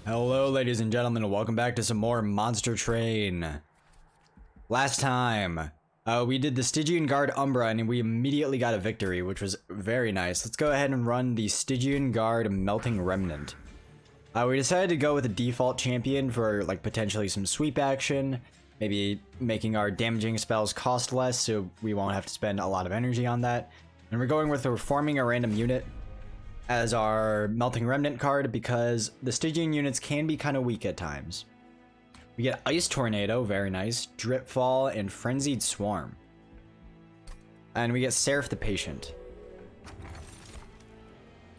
Hello ladies and gentlemen, and welcome back to some more Monster Train. Last time, we did the Stygian Guard Umbra and we immediately got a victory, which was very nice. Let's go ahead and run the Stygian Guard Melting Remnant. We decided to go with a default champion for like potentially some sweep action, maybe making our damaging spells cost less so we won't have to spend a lot of energy on that. And we're going with reforming a random unit as our Melting Remnant card because the Stygian units can be kind of weak at times. We get Ice Tornado, very nice, Dripfall, and Frenzied Swarm. And we get Seraph the Patient.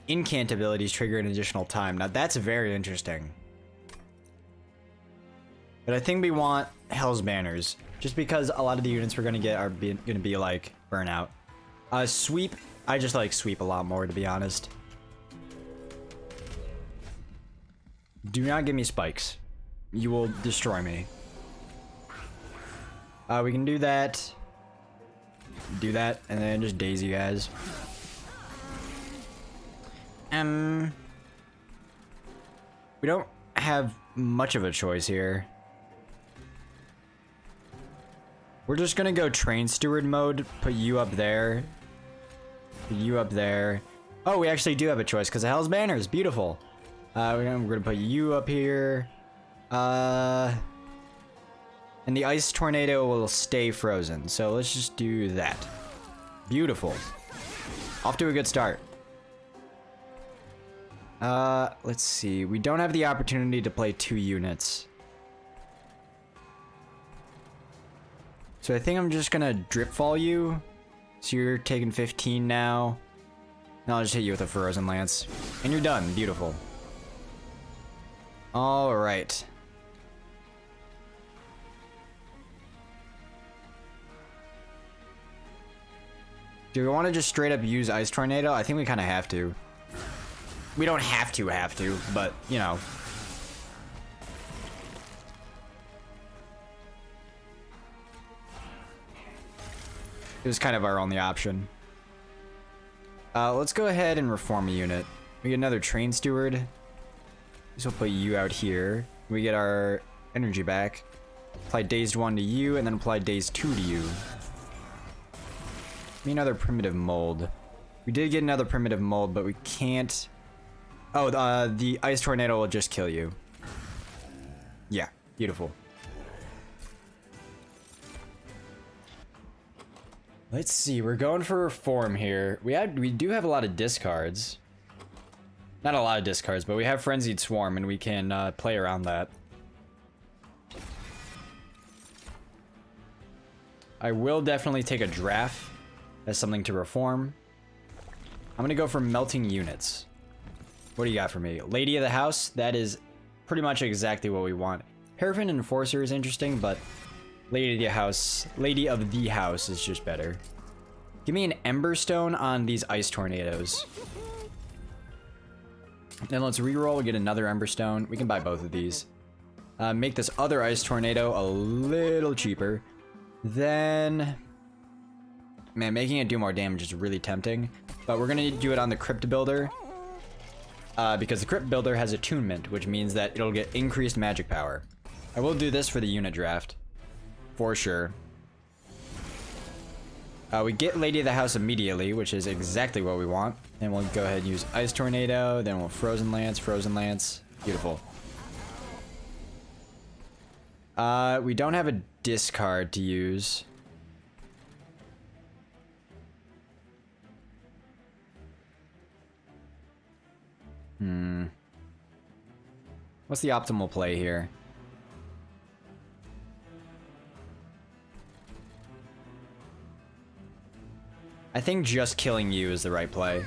Incant abilities trigger an additional time. Now that's very interesting. But I think we want Hell's Banners, just because a lot of the units we're going to get are going to be like Burnout. Sweep, I just like Sweep a lot more, to be honest. Do not give me spikes. You will destroy me. We can do that. Do that, and then just daze you guys. We don't have much of a choice here. We're just gonna go Train Steward mode, put you up there. Put you up there. Oh, we actually do have a choice because of Hell's Banners. Beautiful. We're gonna put you up here. And the Ice Tornado will stay frozen. So let's just do that. Beautiful. Off to a good start. Let's see. We don't have the opportunity to play 2 units. So I think I'm just gonna Dripfall you. So you're taking 15 now. And I'll just hit you with a Frozen Lance. And you're done. Beautiful. Alright. Do we want to just straight up use Ice Tornado? I think we kind of have to. We don't have to, but, you know. It was kind of our only option. Let's go ahead and reform a unit. We get another Train Steward. So we'll put you out here. We get our energy back. Apply Dazed 1 to you, and then apply Dazed 2 to you. Give me another Primitive Mold. We did get another Primitive Mold, but we can't... Oh, the Ice Tornado will just kill you. Yeah, beautiful. Let's see, we're going for Reform here. We do have a lot of discards. Not a lot of discards, but we have Frenzied Swarm, and we can play around that. I will definitely take a Draft as something to reform. I'm gonna go for Melting Units. What do you got for me? Lady of the House, that is pretty much exactly what we want. Paraffin Enforcer is interesting, but Lady of the House is just better. Give me an Emberstone on these Ice Tornadoes. Then let's reroll, get another Emberstone. We can buy both of these. Make this other Ice Tornado a little cheaper. Then... Man, making it do more damage is really tempting. But we're gonna do it on the Crypt Builder. Because the Crypt Builder has attunement, which means that it'll get increased magic power. I will do this for the unit draft. For sure. We get Lady of the House immediately, which is exactly what we want. And we'll go ahead and use Ice Tornado, then we'll Frozen Lance. Beautiful. We don't have a discard to use. What's the optimal play here? I think just killing you is the right play.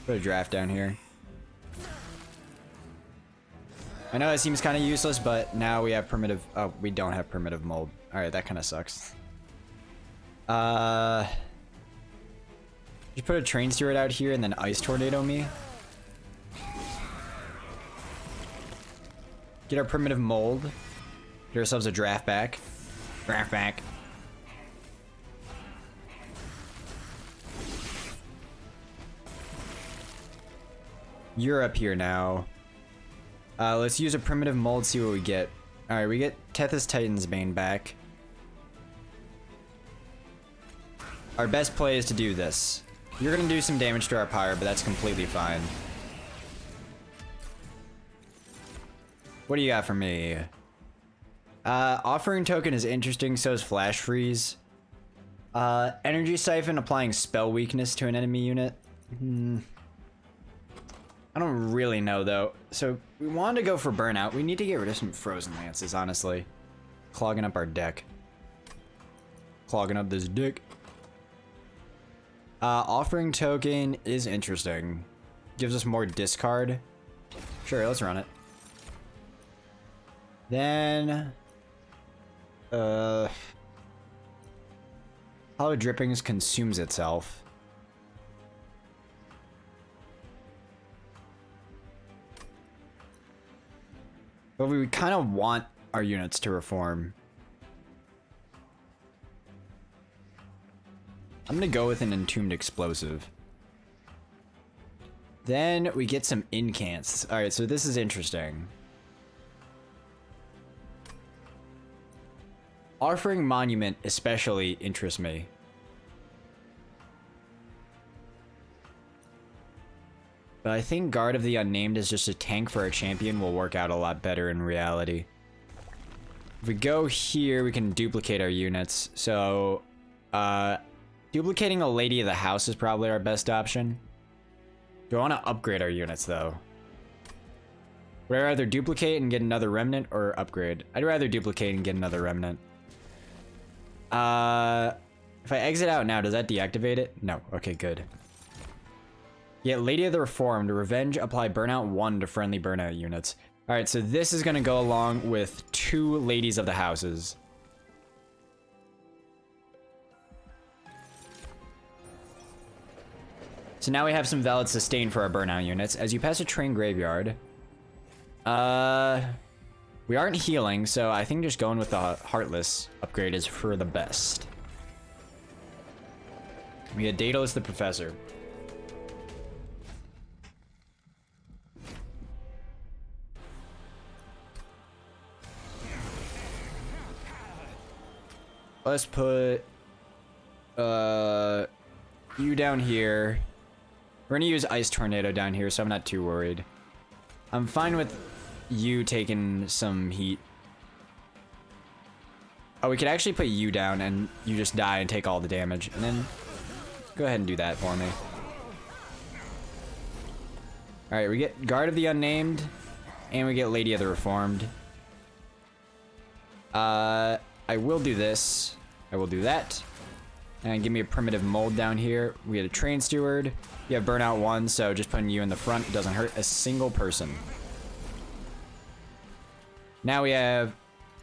Put a Draft down here. I know that seems kind of useless, but now we have Primitive... Oh, we don't have Primitive Mold. Alright, that kind of sucks. Just put a Train Steward out here and then Ice Tornado me. Get our Primitive Mold. Get ourselves a Draft back. Draft back. You're up here now. Let's use a primitive mold, see what we get. Alright, we get Tethys Titan's Bane back. Our best play is to do this. You're gonna do some damage to our pyre, but that's completely fine. What do you got for me? Offering Token is interesting, so is Flash Freeze. Energy Siphon applying spell weakness to an enemy unit. I don't really know though. So we wanted to go for Burnout. We need to get rid of some Frozen Lances, honestly. Clogging up our deck. Clogging up this dick. Offering Token is interesting. Gives us more discard. Sure, let's run it. Then... Hollow Drippings consumes itself. But we kind of want our units to reform. I'm gonna go with an Entombed Explosive. Then we get some incants. Alright, so this is interesting. Offering Monument especially interests me. But I think Guard of the Unnamed is just a tank for our champion will work out a lot better in reality. If we go here, we can duplicate our units. So, duplicating a Lady of the House is probably our best option. Do I want to upgrade our units, though? Would I rather duplicate and get another Remnant, or upgrade? I'd rather duplicate and get another Remnant. If I exit out now, does that deactivate it? No. Okay, good. Yeah, Lady of the Reformed, Revenge, apply Burnout 1 to friendly Burnout units. Alright, so this is gonna go along with 2 Ladies of the Houses. So now we have some valid sustain for our Burnout units. As you pass a train graveyard, we aren't healing, so I think just going with the Heartless upgrade is for the best. We get Daedalus the Professor. Let's put you down here. We're gonna use Ice Tornado down here, so I'm not too worried. I'm fine with you taking some heat. Oh, we could actually put you down and you just die and take all the damage. And then go ahead and do that for me. Alright, we get Guard of the Unnamed and we get Lady of the Reformed. I will do this. I will do that. And give me a primitive mold down here. We had a Train Steward. You have Burnout 1, so just putting you in the front doesn't hurt a single person. Now we have...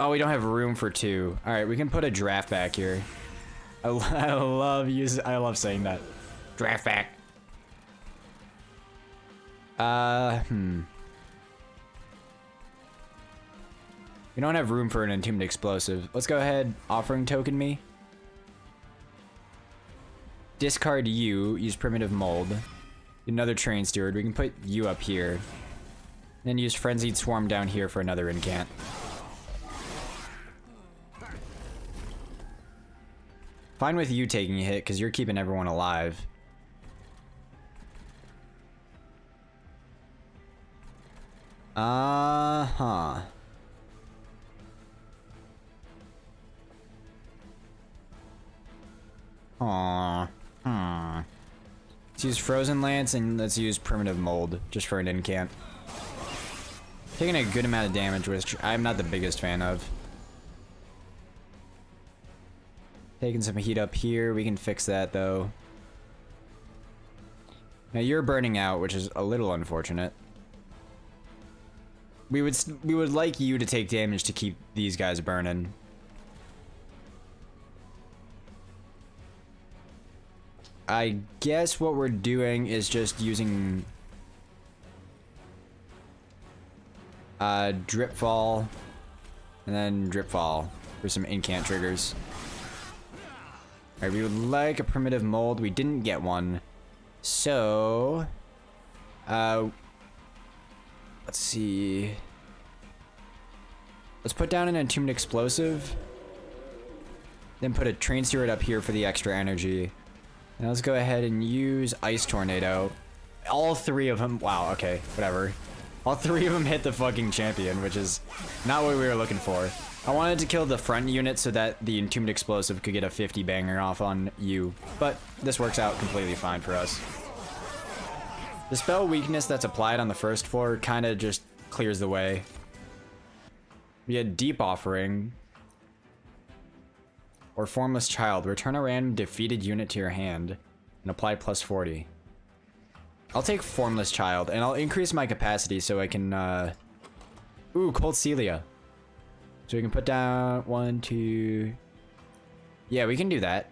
Oh, we don't have room for 2. Alright, we can put a draft back here. I love saying that. Draft back. We don't have room for an Entombed Explosive. Let's go ahead, Offering Token me. Discard you, use Primitive Mold. Another Train Steward, we can put you up here. Then use Frenzied Swarm down here for another incant. Fine with you taking a hit, because you're keeping everyone alive. Uh-huh. Aww. Let's use Frozen Lance and let's use Primitive Mold just for an incant. Taking a good amount of damage, which I'm not the biggest fan of. Taking some heat up here. We can fix that though. Now you're burning out, which is a little unfortunate. We would like you to take damage to keep these guys burning. I guess what we're doing is just using Dripfall and then Dripfall for some incant triggers. Alright, we would like a Primitive Mold. We didn't get one. So Let's see. Let's put down an Entombed Explosive. Then put a Train Steward up here for the extra energy. Now let's go ahead and use Ice Tornado. All three of them. Wow, okay, whatever. All three of them hit the fucking champion, which is not what we were looking for. I wanted to kill the front unit so that the Entombed Explosive could get a 50 banger off on you, but this works out completely fine for us. The spell weakness that's applied on the first floor kind of just clears the way. We had Deep Offering. Or Formless Child. Return a random defeated unit to your hand and apply plus 40. I'll take Formless Child and I'll increase my capacity so I can, Ooh, Cold Celia. So we can put down 1, 2... Yeah, we can do that.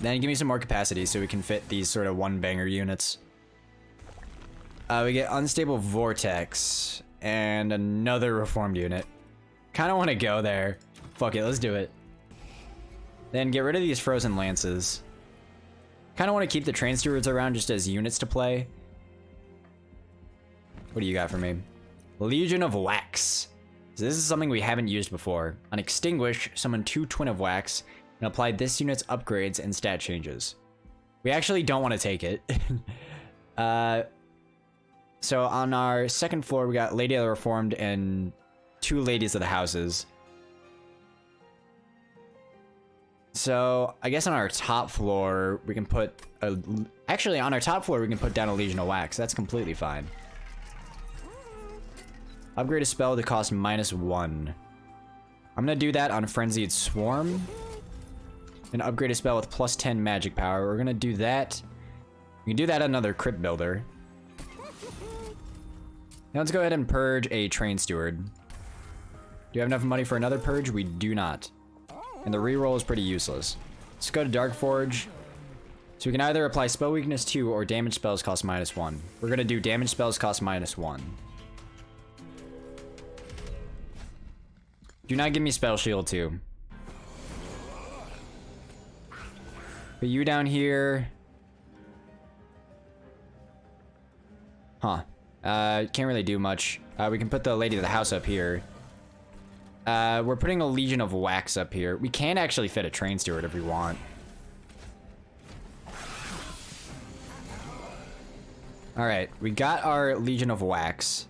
Then give me some more capacity so we can fit these sort of one-banger units. We get Unstable Vortex and another Reformed unit. Kind of want to go there. Fuck it, let's do it. Then get rid of these Frozen Lances. Kind of want to keep the Train Stewards around just as units to play. What do you got for me? Legion of Wax. So this is something we haven't used before. On Extinguish, summon 2 Twin of Wax and apply this unit's upgrades and stat changes. We actually don't want to take it. So on our second floor, we got Lady of the Reformed and 2 Ladies of the Houses. So I guess on our top floor, we can put a... Actually, on our top floor, we can put down a Legion of Wax. That's completely fine. Upgrade a spell to cost -1. I'm gonna do that on Frenzied Swarm. And upgrade a spell with +10 magic power. We're gonna do that. We can do that on another Crypt Builder. Now let's go ahead and purge a Train Steward. Do you have enough money for another purge? We do not. And the reroll is pretty useless. Let's go to Dark Forge. So we can either apply spell weakness 2 or damage spells cost -1. We're gonna do damage spells cost -1. Do not give me Spell Shield 2. Put you down here. Huh. Can't really do much. We can put the Lady of the House up here. We're putting a Legion of Wax up here. We can actually fit a Train Steward if we want. Alright, we got our Legion of Wax.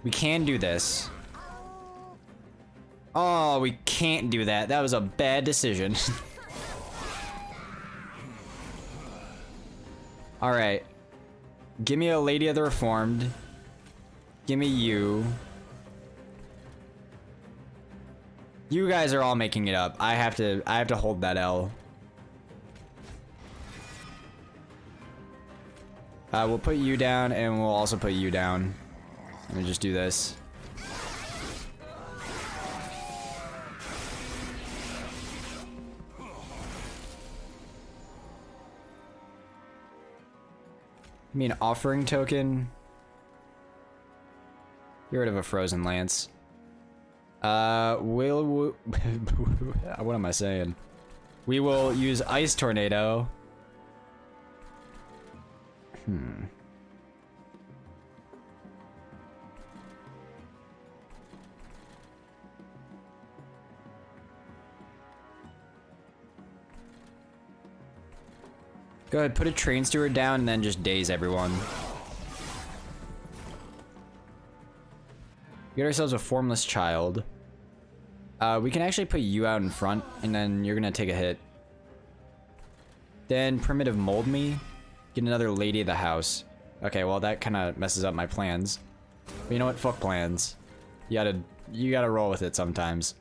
We can do this. Oh, we can't do that. That was a bad decision. Alright. Give me a Lady of the Reformed. Give me you. You guys are all making it up. I have to hold that L. We'll put you down and we'll also put you down. Let me just do this. I mean, offering token. Get rid of a Frozen Lance. What am I saying? We will use Ice Tornado. Go ahead, put a Train Steward down and then just daze everyone. Get ourselves a Formless Child. We can actually put you out in front and then you're gonna take a hit. Then Primitive Mold Me. Get another Lady of the House. Okay, well that kind of messes up my plans. But you know what? Fuck plans. You gotta roll with it sometimes.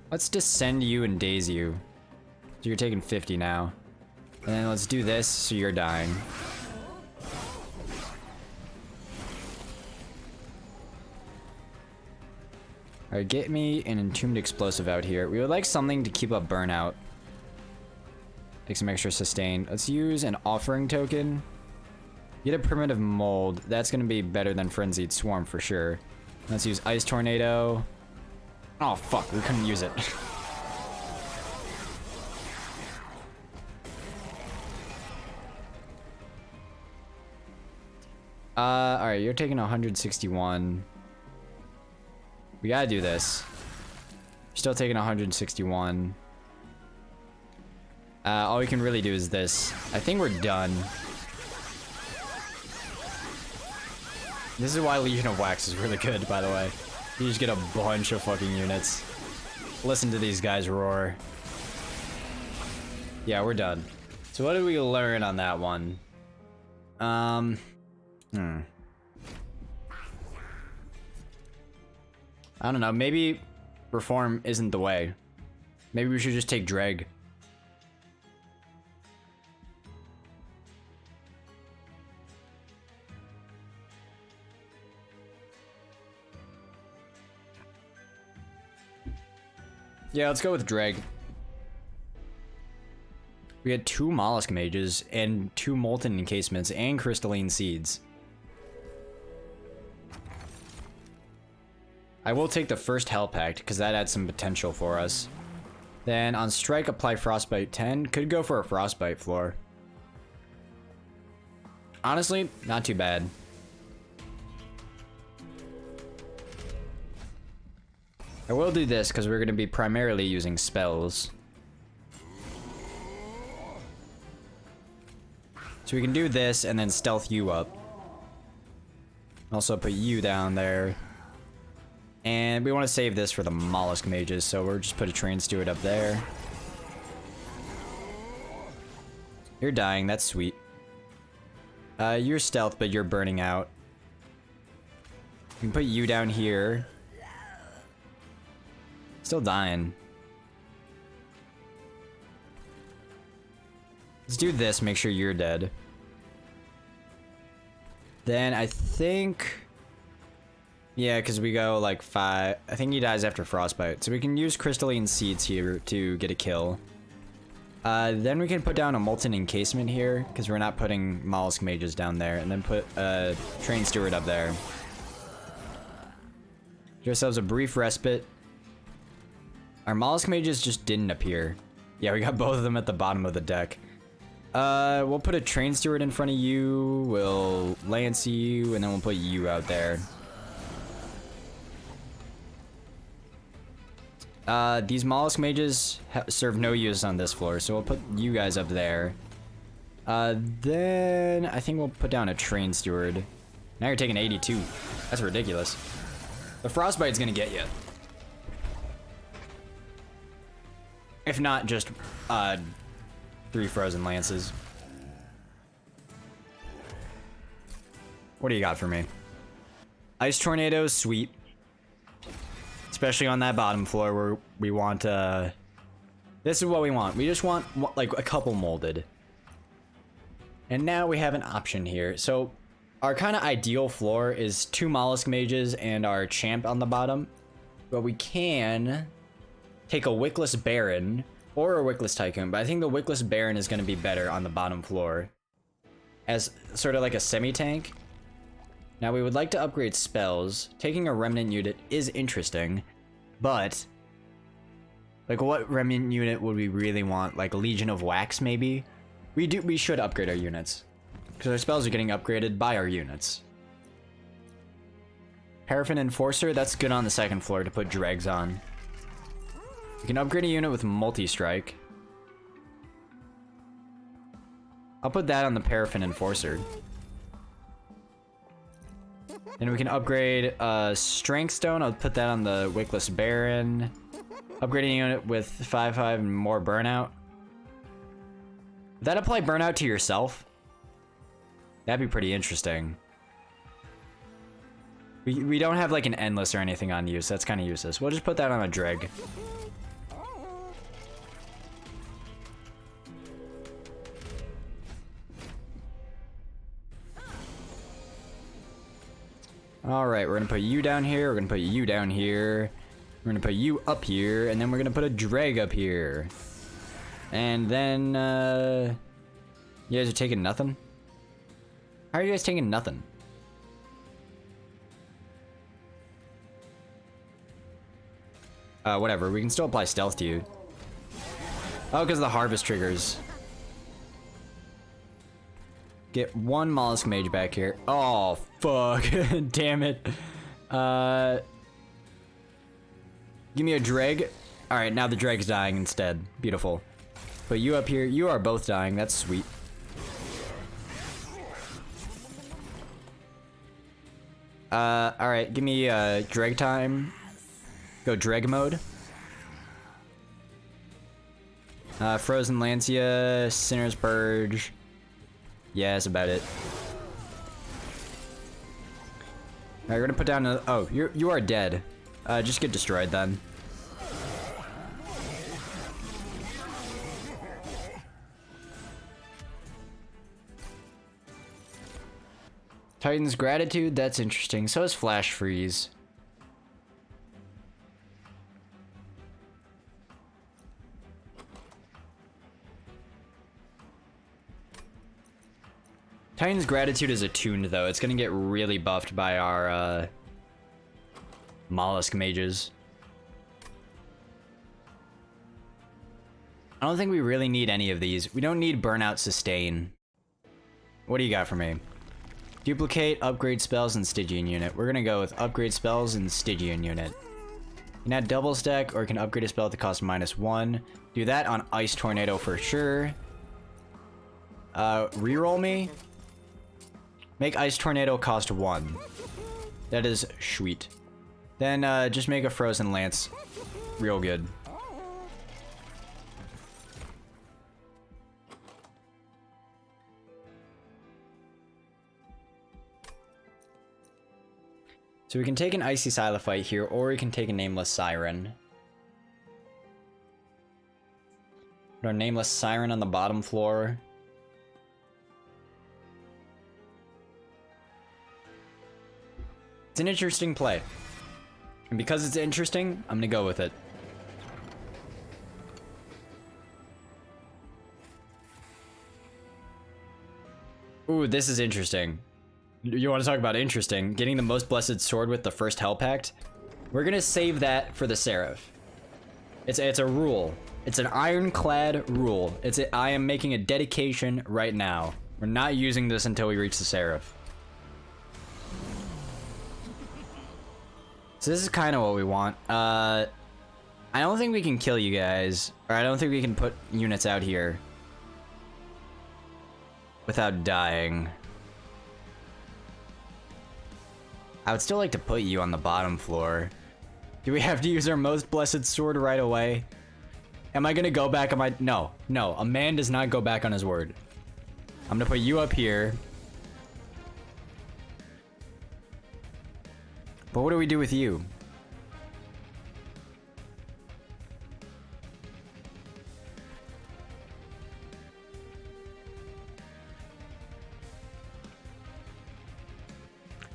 Let's descend you and daze you. So you're taking 50 now. And then let's do this so you're dying. Alright, get me an Entombed Explosive out here. We would like something to keep up burnout. Take some extra sustain. Let's use an Offering token. Get a Primitive Mold. That's gonna be better than Frenzied Swarm for sure. Let's use Ice Tornado. Oh fuck, we couldn't use it. Alright, you're taking 161. We gotta do this. You're still taking 161. All we can really do is this. I think we're done. This is why Legion of Wax is really good, by the way. You just get a bunch of fucking units. Listen to these guys roar. Yeah, we're done. So what did we learn on that one? I don't know, maybe reform isn't the way. Maybe we should just take Dreg. Yeah, let's go with Dreg. We had 2 Mollusk Mages and 2 Molten Encasements and Crystalline Seeds. I will take the first Hell Pact because that adds some potential for us. Then on Strike, apply Frostbite 10. Could go for a Frostbite floor. Honestly, not too bad. I will do this because we're going to be primarily using spells. So we can do this and then stealth you up. Also put you down there. And we want to save this for the Mollusk Mages, so we'll just put a Train Steward up there. You're dying, that's sweet. You're stealth, but you're burning out. We can put you down here. Still dying. Let's do this, make sure you're dead. Then I think... Yeah, because we go like 5... I think he dies after Frostbite. So we can use Crystalline Seeds here to get a kill. Then we can put down a Molten Encasement here, because we're not putting Mollusk Mages down there. And then put a Train Steward up there. Give ourselves a brief respite. Our Mollusk Mages just didn't appear. Yeah, we got both of them at the bottom of the deck. We'll put a Train Steward in front of you. We'll Lance you, and then we'll put you out there. These Mollusk Mages serve no use on this floor, so we'll put you guys up there. Then I think we'll put down a Train Steward. Now you're taking 82. That's ridiculous. The Frostbite's gonna get you. If not, just 3 Frozen Lances. What do you got for me? Ice Tornadoes, sweet. Especially on that bottom floor where we want, this is what we want. We just want, like, a couple molded. And now we have an option here. So, our kind of ideal floor is 2 Mollusk Mages and our Champ on the bottom. But we can take a Wickless Baron or a Wickless Tycoon. But I think the Wickless Baron is going to be better on the bottom floor. As sort of like a semi-tank. Now we would like to upgrade spells. Taking a Remnant unit is interesting, but like what Remnant unit would we really want? Like Legion of Wax maybe? We should upgrade our units because our spells are getting upgraded by our units. Paraffin Enforcer, that's good on the second floor to put dregs on. We can upgrade a unit with Multi-Strike. I'll put that on the Paraffin Enforcer. Then we can upgrade Strength Stone. I'll put that on the Wickless Baron. Upgrading a unit with 5/5 and more burnout. Would that apply burnout to yourself? That'd be pretty interesting. We don't have like an endless or anything on use. That's kind of useless. We'll just put that on a Dreg. Alright, we're gonna put you down here, we're gonna put you down here, we're gonna put you up here, and then we're gonna put a Dreg up here. And then, you guys are taking nothing? How are you guys taking nothing? Whatever, we can still apply stealth to you. Oh, because of the harvest triggers. Get one Mollusk Mage back here. Oh, fuck. Damn it. Give me a Dreg. Alright, now the Dreg's dying instead. Beautiful. Put you up here. You are both dying. That's sweet. Alright, give me Dreg time. Go Dreg mode. Frozen Lancia, Sinner's Purge. Yeah, that's about it. Alright, we're gonna put down a— oh, you are dead. Just get destroyed then. Titan's Gratitude, that's interesting. So is Flash Freeze. Titan's Gratitude is attuned though. It's gonna get really buffed by our Mollusk Mages. I don't think we really need any of these. We don't need Burnout Sustain. What do you got for me? Duplicate, upgrade spells, and Stygian unit. We're gonna go with upgrade spells and Stygian unit. You can add double stack, or you can upgrade a spell at the cost of -1. Do that on Ice Tornado for sure. Reroll me. Make Ice Tornado cost 1. That is sweet. Then just make a Frozen Lance. Real good. So we can take an Icy Silophyte here, or we can take a Nameless Siren. Put our Nameless Siren on the bottom floor. It's an interesting play. And because it's interesting, I'm gonna go with it. Ooh, this is interesting. You want to talk about interesting? Getting the Most Blessed Sword with the first Hell Pact? We're gonna save that for the Seraph. It's a rule. It's an ironclad rule. I am making a dedication right now. We're not using this until we reach the Seraph. So this is kind of what we want. I don't think we can kill you guys. Or I don't think we can put units out here without dying. I would still like to put you on the bottom floor. Do we have to use our Most Blessed Sword right away? Am I gonna go back on my— no, a man does not go back on his word. I'm gonna put you up here. But what do we do with you?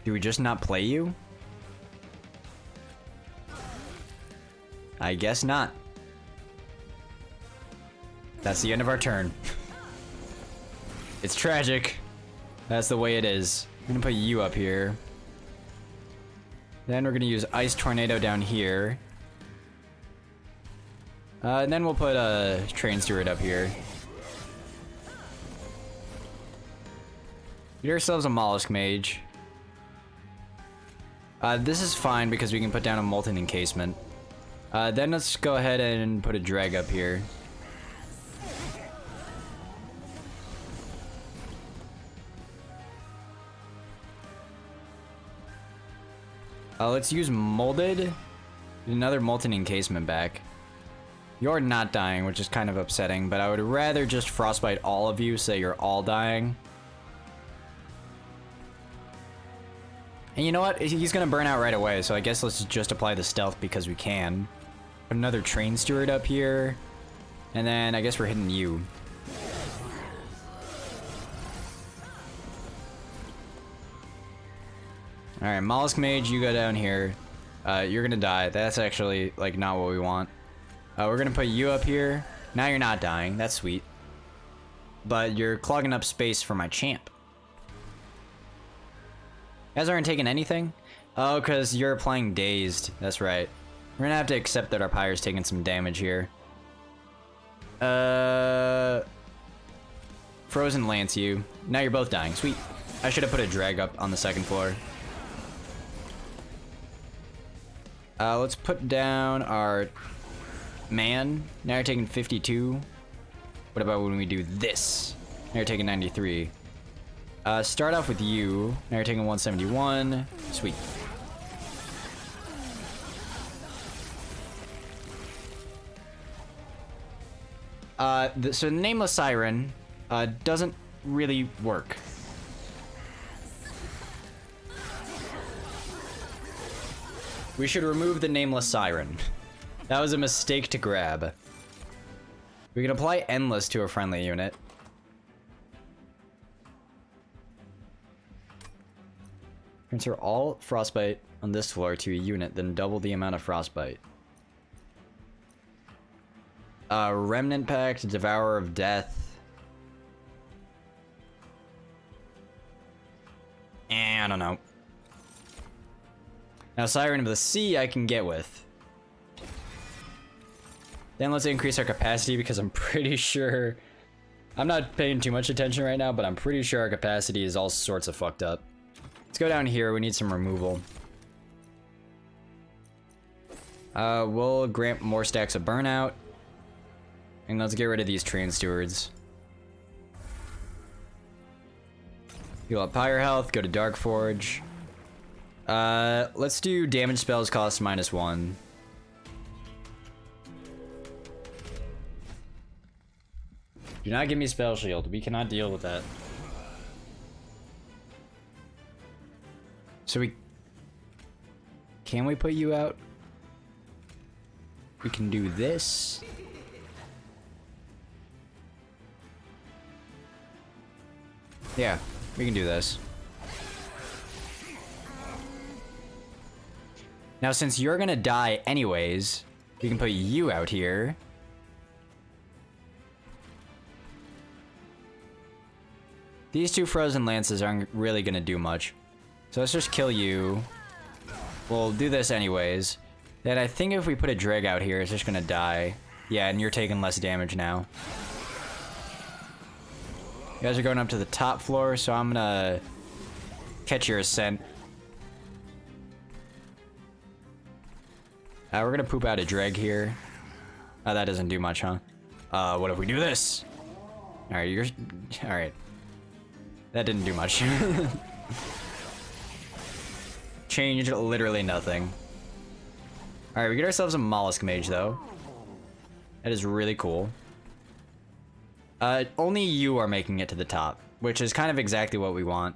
Do we just not play you? I guess not. That's the end of our turn. It's tragic. That's the way it is. I'm gonna put you up here. Then we're gonna use Ice Tornado down here. And then we'll put a Train Steward up here. Get ourselves a Mollusk Mage. This is fine because we can put down a Molten Encasement. Then let's go ahead and put a Dreg up here. Let's use Molded. Another Molten Encasement back. You're not dying, which is kind of upsetting, but I would rather just Frostbite all of you so you're all dying. And you know what? He's gonna burn out right away, so I guess let's just apply the stealth because we can. Put another Train Steward up here. And then I guess we're hitting you. Alright, Mollusk Mage, you go down here. You're gonna die. That's actually, like, not what we want. We're gonna put you up here. Now you're not dying. That's sweet. But you're clogging up space for my champ. You guys aren't taking anything? Oh, because you're playing Dazed. That's right. We're gonna have to accept that our Pyre's taking some damage here. Frozen Lance you. Now you're both dying. Sweet. I should have put a drag up on the second floor. Let's put down our man. Now you're taking 52. What about when we do this? Now you're taking 93. Start off with you. Now you're taking 171. Sweet. So the Nameless Siren doesn't really work. We should remove the Nameless Siren. That was a mistake to grab. We can apply Endless to a friendly unit. Transfer all Frostbite on this floor to a unit, then double the amount of Frostbite. Remnant Pact, Devourer of Death. I don't know. Now Siren of the Sea I can get with. Then let's increase our capacity because I'm pretty sure... I'm not paying too much attention right now, but I'm pretty sure our capacity is all sorts of fucked up. Let's go down here, we need some removal. We'll grant more stacks of Burnout. And let's get rid of these Train Stewards. Heal up Pyre Health, go to Dark Forge. Let's do damage spells cost -1. Do not give me Spell Shield. We cannot deal with that. So can we put you out? We can do this. Yeah, we can do this. Now, since you're gonna die anyways, we can put you out here. These two Frozen Lances aren't really gonna do much. So let's just kill you. We'll do this anyways. Then I think if we put a Dreg out here, it's just gonna die. Yeah, and you're taking less damage now. You guys are going up to the top floor, so I'm gonna catch your ascent. We're gonna poop out a Dreg here. Oh, that doesn't do much, huh? What if we do this? Alright, alright. That didn't do much. Changed literally nothing. Alright, we get ourselves a Mollusk Mage, though. That is really cool. Only you are making it to the top, which is kind of exactly what we want.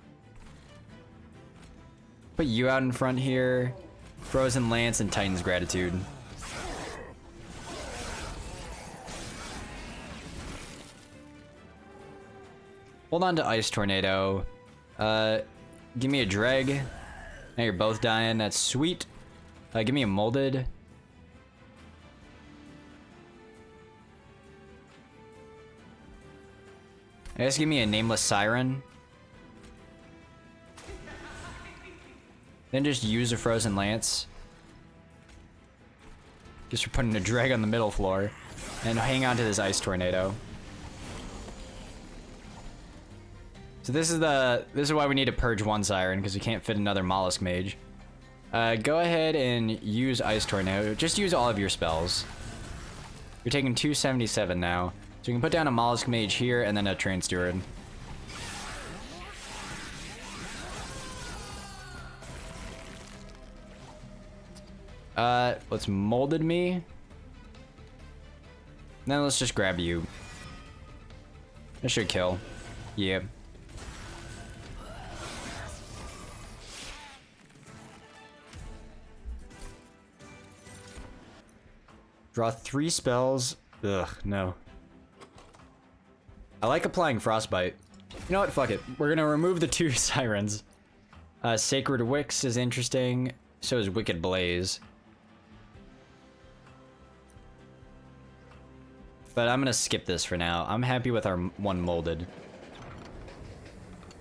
Put you out in front here. Frozen Lance and Titan's Gratitude. Hold on to Ice Tornado. Give me a Dreg. Now you're both dying. That's sweet. Give me a Molded. I guess give me a Nameless Siren. Then just use a Frozen Lance. Just for putting a Dreg on the middle floor. And hang on to this Ice Tornado. So this is why we need to purge one Siren, because we can't fit another Mollusk Mage. Go ahead and use Ice Tornado. Just use all of your spells. You're taking 277 now. So you can put down a Mollusk Mage here and then a Train Steward. Let's Molded me. Then let's just grab you. That should kill. Yep. Draw 3 spells. Ugh, no. I like applying Frostbite. You know what? Fuck it. We're gonna remove the 2 Sirens. Sacred Wicks is interesting. So is Wicked Blaze. But I'm gonna skip this for now. I'm happy with our 1 Molded.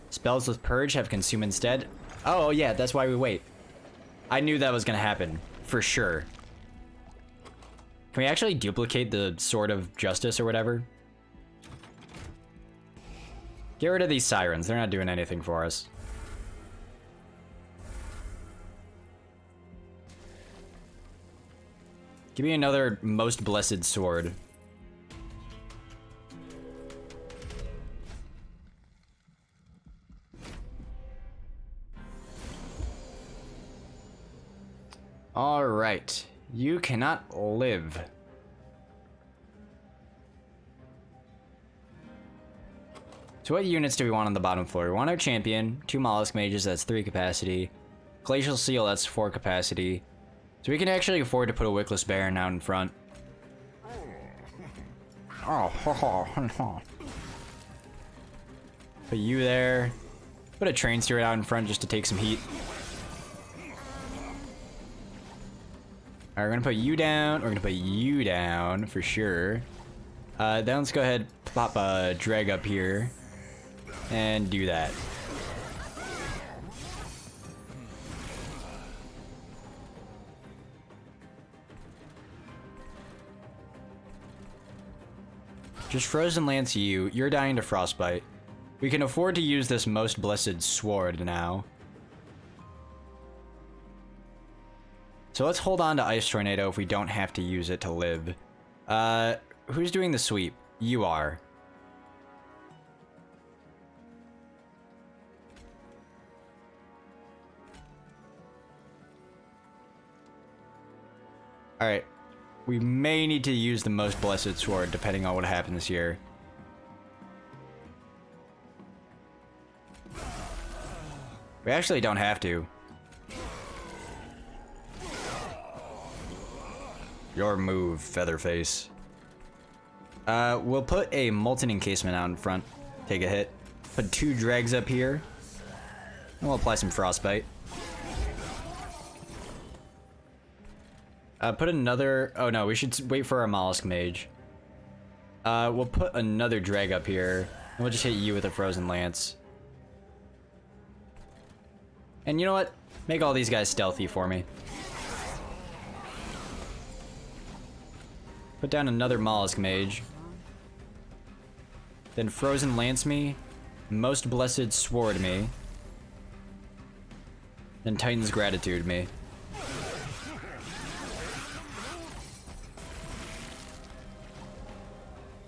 Spells with Purge have Consume instead. Oh yeah, that's why we wait. I knew that was gonna happen. For sure. Can we actually duplicate the Sword of Justice or whatever? Get rid of these sirens. They're not doing anything for us. Give me another Most Blessed Sword. Alright. You cannot live. So what units do we want on the bottom floor? We want our champion, 2 mollusk mages, that's 3 capacity. Glacial seal, that's 4 capacity. So we can actually afford to put a Wickless Baron out in front. Oh, put you there. Put a train steward out in front just to take some heat. Alright, we're gonna put you down. We're gonna put you down for sure. Then let's go ahead, pop a drag up here. And do that. Just Frozen Lance you. You're dying to Frostbite. We can afford to use this Most Blessed Sword now. So let's hold on to Ice Tornado if we don't have to use it to live. Who's doing the sweep? You are. Alright. We may need to use the Most Blessed Sword depending on what happens here. We actually don't have to. Your move, Featherface. We'll put a Molten Encasement out in front. Take a hit. Put 2 drags up here. And we'll apply some Frostbite. Put another... Oh no, we should wait for our Mollusk Mage. We'll put another drag up here. And we'll just hit you with a Frozen Lance. And you know what? Make all these guys stealthy for me. Put down another Mollusk Mage. Then Frozen Lance me. Most Blessed Sword me. Then Titan's Gratitude me.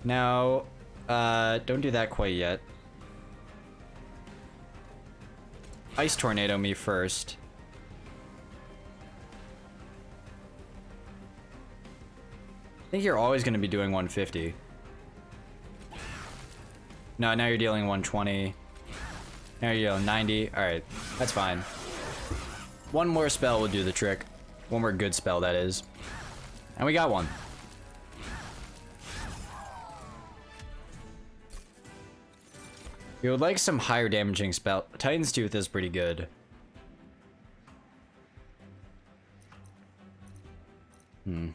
Now, don't do that quite yet. Ice Tornado me first. I think you're always going to be doing 150. No, now you're dealing 120. Now you're dealing 90. Alright, that's fine. One more spell will do the trick. One more good spell, that is. And we got one. We would like some higher damaging spell. Titan's Tooth is pretty good. We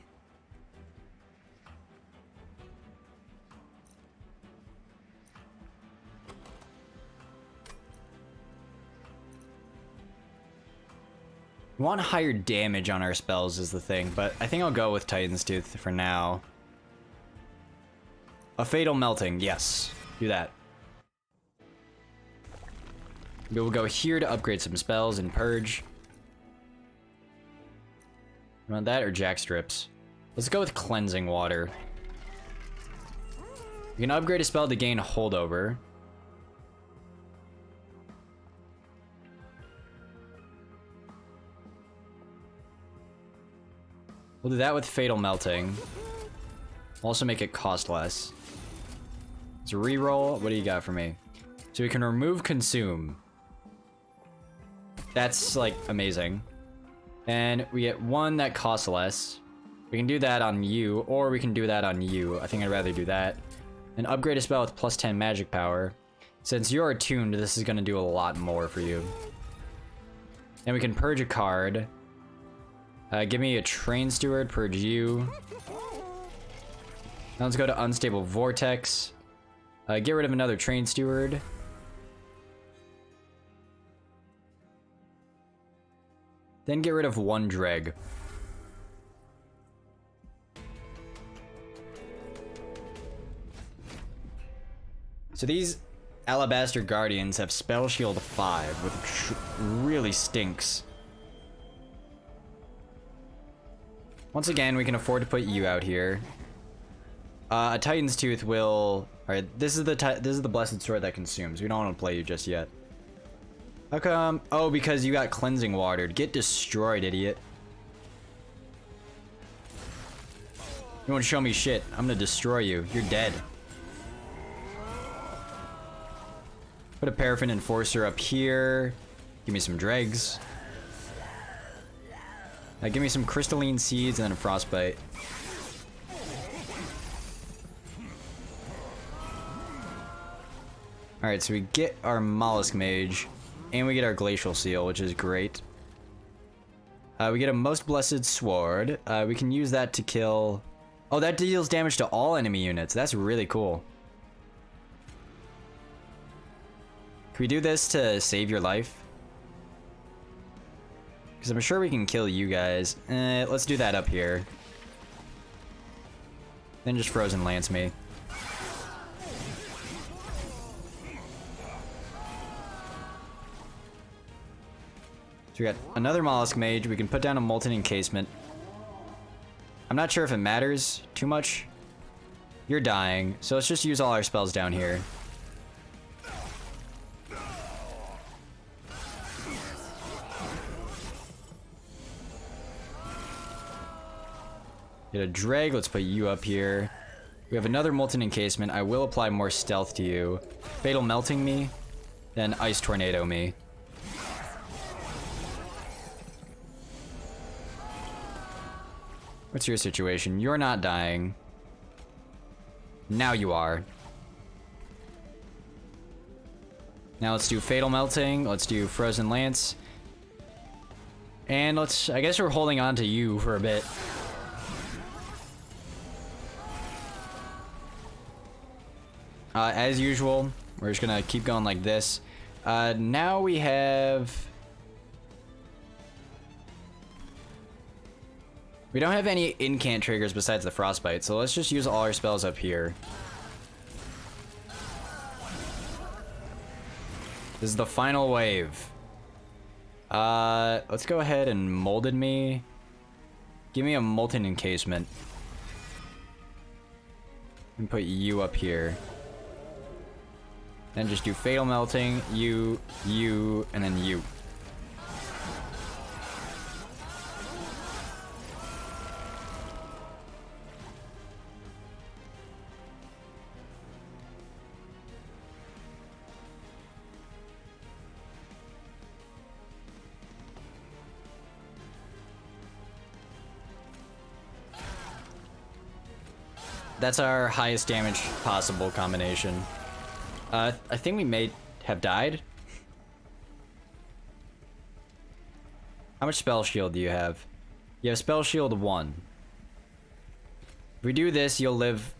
want higher damage on our spells is the thing, but I think I'll go with Titan's Tooth for now. A Fatal Melting, yes. Do that. We will go here to upgrade some spells and purge. You want that or Jack Strips? Let's go with Cleansing Water. You can upgrade a spell to gain holdover. We'll do that with Fatal Melting. Also make it cost less. Let's reroll. What do you got for me? So we can remove Consume. That's, like, amazing. And we get one that costs less. We can do that on you, or we can do that on you. I think I'd rather do that. And upgrade a spell with plus 10 magic power. Since you're attuned, this is going to do a lot more for you. And we can purge a card. Give me a Train Steward, purge you. Now let's go to Unstable Vortex. Get rid of another Train Steward. Then get rid of one Dreg. So these Alabaster Guardians have Spell Shield 5, which really stinks. Once again, we can afford to put you out here. A Titan's Tooth will... Alright, this is the Blessed Sword that consumes. We don't want to play you just yet. How come? Oh, because you got Cleansing Watered. Get destroyed, idiot. You won't show me shit. I'm gonna destroy you. You're dead. Put a Paraffin Enforcer up here. Give me some dregs. Give me some Crystalline Seeds and then a Frostbite. Alright, so we get our Mollusk Mage. And we get our Glacial Seal, which is great. We get a Most Blessed Sword. We can use that to kill... Oh, that deals damage to all enemy units. That's really cool. Can we do this to save your life? Because I'm sure we can kill you guys. Let's do that up here. Then just Frozen Lance me. So we got another Mollusk Mage. We can put down a Molten Encasement. I'm not sure if it matters too much. You're dying, so let's just use all our spells down here. Get a Dreg, let's put you up here. We have another Molten Encasement. I will apply more stealth to you. Fatal Melting me, then Ice Tornado me. What's your situation? You're not dying. Now you are. Now let's do Fatal Melting. Let's do Frozen Lance. And let's... I guess we're holding on to you for a bit. As usual, we're just gonna keep going like this. Now we have... We don't have any incant triggers besides the Frostbite, so let's just use all our spells up here. This is the final wave. Let's go ahead and Molded me. Give me a Molten Encasement. And put you up here. Then just do Fatal Melting, you, and then you. That's our highest damage possible combination. I think we may have died. How much spell shield do you have? You have spell shield 1. If we do this, you'll have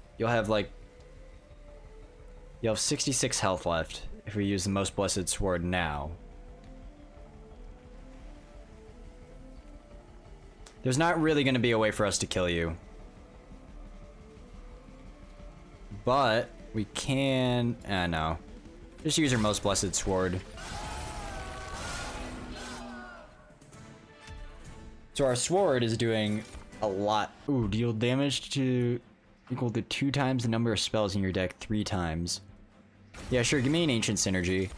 66 health left if we use the Most Blessed Sword now. There's not really going to be a way for us to kill you. But we can... no. Just use our Most Blessed Sword. So our sword is doing a lot. Ooh, deal damage to equal to 2 times the number of spells in your deck 3 times. Yeah, sure, give me an Ancient Synergy.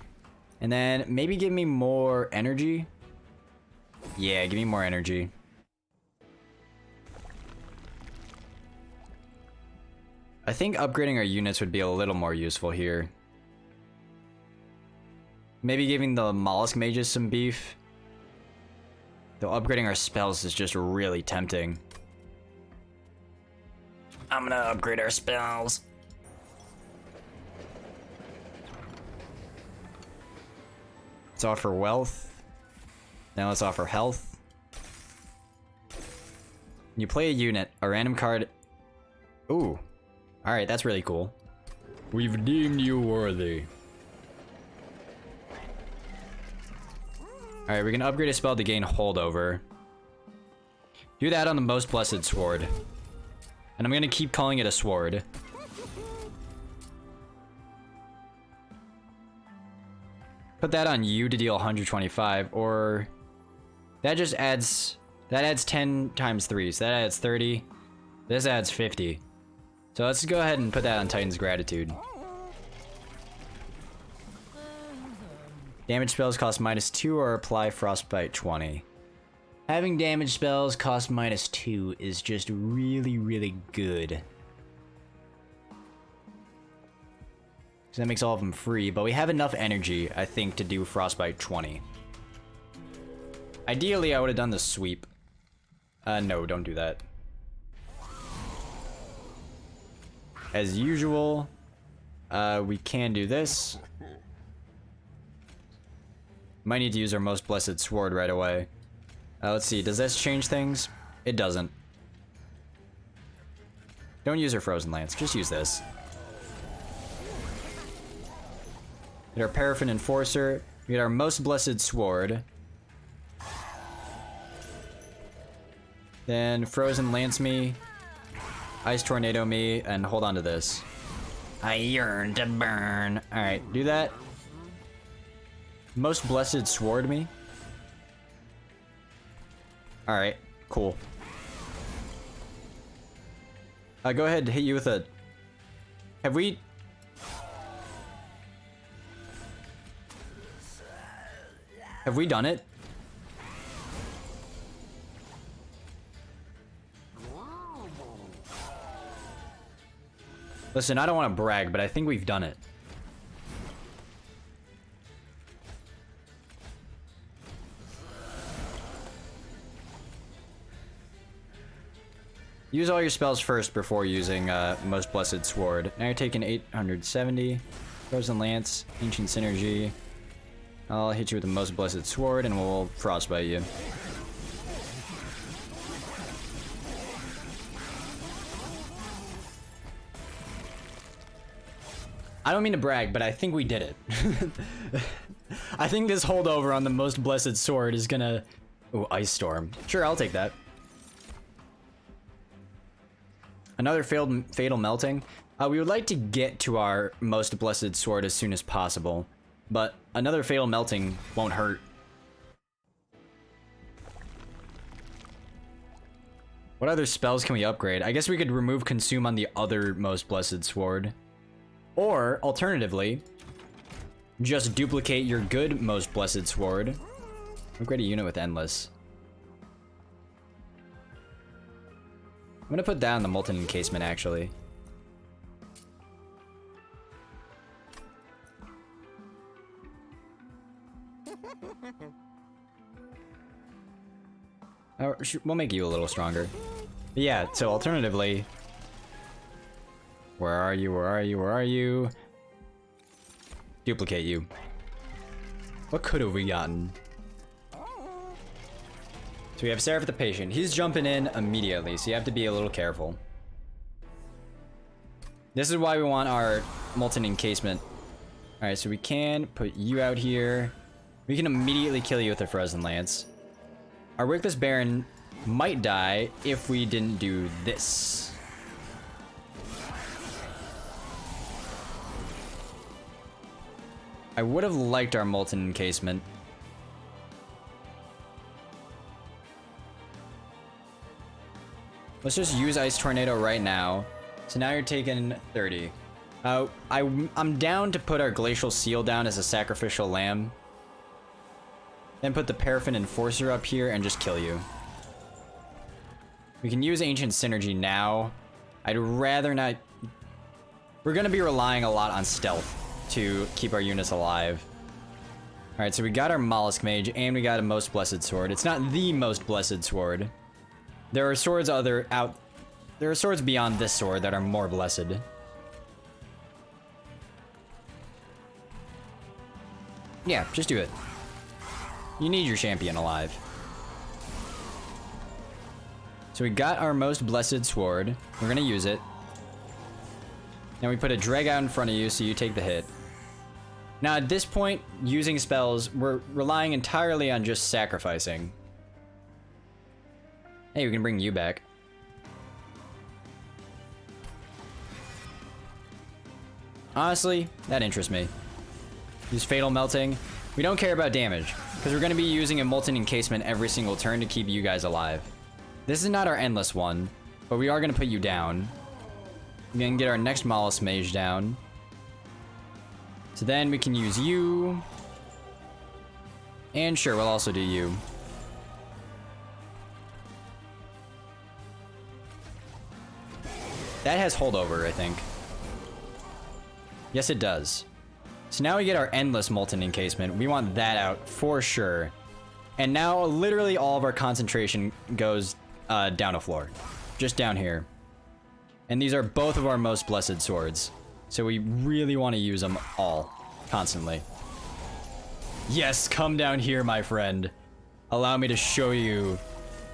And then maybe give me more energy. Yeah, give me more energy. I think upgrading our units would be a little more useful here. Maybe giving the Mollusk Mages some beef. Though upgrading our spells is just really tempting. I'm gonna upgrade our spells. Let's offer wealth. Now let's offer health. You play a unit, a random card. Ooh. Alright, that's really cool. We've deemed you worthy. Alright, we can upgrade a spell to gain holdover. Do that on the Most Blessed Sword. And I'm gonna keep calling it a sword. put that on you to deal 125, or that just adds, that adds 10 times 3, so that adds 30. This adds 50. So let's go ahead and put that on Titan's Gratitude. Damage spells cost -2 or apply Frostbite 20. Having damage spells cost -2 is just really, really good. So that makes all of them free, but we have enough energy, I think, to do Frostbite 20. Ideally, I would have done the sweep. No, don't do that. As usual, we can do this. Might need to use our Most Blessed Sword right away. Let's see, does this change things? It doesn't. Don't use our Frozen Lance, just use this. Get our Paraffin Enforcer, we get our Most Blessed Sword. Then Frozen Lance me, Ice Tornado me, and hold on to this. I yearn to burn. Alright, do that. Most Blessed Sword me. Alright, cool. Go ahead, hit you with a... Have we... Have we done it? Listen, I don't want to brag, but I think we've done it. Use all your spells first before using Most Blessed Sword. Now you're taking 870. Frozen Lance, Ancient Synergy. I'll hit you with the Most Blessed Sword and we'll Frostbite you. I don't mean to brag, but I think we did it. I think this holdover on the Most Blessed Sword is gonna... Ooh, Ice Storm. Sure, I'll take that. Another Fatal Melting. We would like to get to our Most Blessed Sword as soon as possible, but another Fatal Melting won't hurt. What other spells can we upgrade? I guess we could remove Consume on the other Most Blessed Sword. Or, alternatively, just duplicate your good Most Blessed Sword. Upgrade a unit with Endless. I'm gonna put down the Molten Encasement, actually. We'll make you a little stronger. But yeah, so alternatively... Where are you? Where are you? Where are you? Duplicate you. What could have we gotten? So we have Seraph the Patient. He's jumping in immediately, so you have to be a little careful. This is why we want our Molten Encasement. Alright, so we can put you out here. We can immediately kill you with a Frozen Lance. Our Wickless Baron might die if we didn't do this. I would have liked our Molten Encasement. Let's just use Ice Tornado right now. So now you're taking 30. I'm down to put our Glacial Seal down as a sacrificial lamb. Then put the Paraffin Enforcer up here and just kill you. We can use Ancient Synergy now. I'd rather not... We're gonna be relying a lot on stealth to keep our units alive. Alright, so we got our Mollusk Mage and we got a Most Blessed Sword. It's not the Most Blessed Sword. There are swords there are swords beyond this sword that are more blessed. Yeah, just do it. You need your champion alive. So we got our Most Blessed Sword. We're gonna use it. Now we put a drag out in front of you so you take the hit. Now at this point, using spells, we're relying entirely on just sacrificing. Hey, we can bring you back. Honestly, that interests me. Use Fatal Melting. We don't care about damage, because we're going to be using a Molten Encasement every single turn to keep you guys alive. This is not our endless one, but we are going to put you down. We're going to get our next Mollusk Mage down. So then we can use you. And sure, we'll also do you. That has holdover, I think. Yes, it does. So now we get our endless Molten Encasement. We want that out for sure. And now literally all of our concentration goes down a floor. Just down here. And these are both of our most blessed swords. So we really want to use them all, constantly. Yes, come down here, my friend. Allow me to show you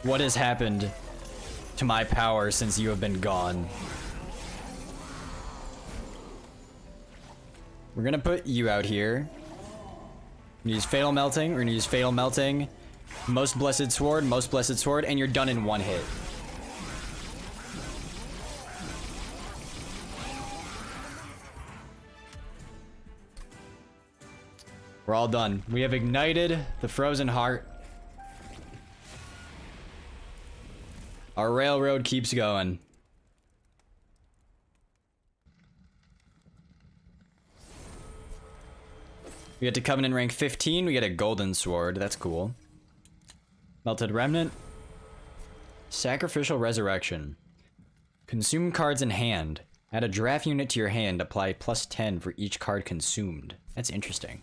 what has happened to my power since you have been gone. We're gonna put you out here. We're gonna use Fatal Melting. We're gonna use Fatal Melting. Most Blessed Sword, and you're done in one hit. We're all done. We have ignited the Frozen Heart. Our railroad keeps going. We get to Covenant rank 15. We get a Golden Sword. That's cool. Melted Remnant. Sacrificial Resurrection. Consume cards in hand. Add a draft unit to your hand. Apply +10 for each card consumed. That's interesting.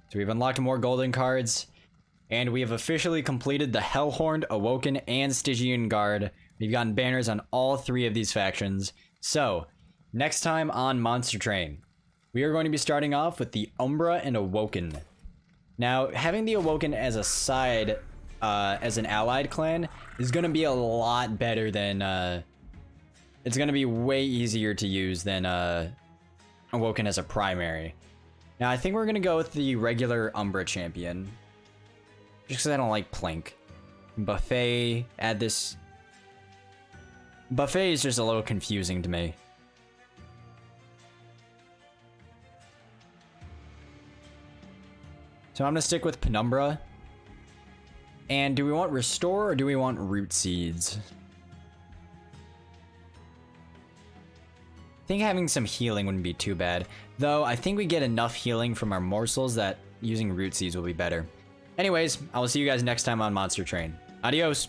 So we've unlocked more golden cards. And we have officially completed the Hellhorned, Awoken, and Stygian Guard. We've gotten banners on all 3 of these factions. So, next time on Monster Train, we are going to be starting off with the Umbra and Awoken. Now, having the Awoken as a side, as an allied clan, is going to be a lot better than, it's going to be way easier to use than, Awoken as a primary. Now, I think we're going to go with the regular Umbra champion. Just because I don't like Plink. Buffet, add this. Buffet is just a little confusing to me. So I'm going to stick with Penumbra. And do we want Restore or do we want Root Seeds? I think having some healing wouldn't be too bad. Though, I think we get enough healing from our morsels that using Root Seeds will be better. Anyways, I will see you guys next time on Monster Train. Adios!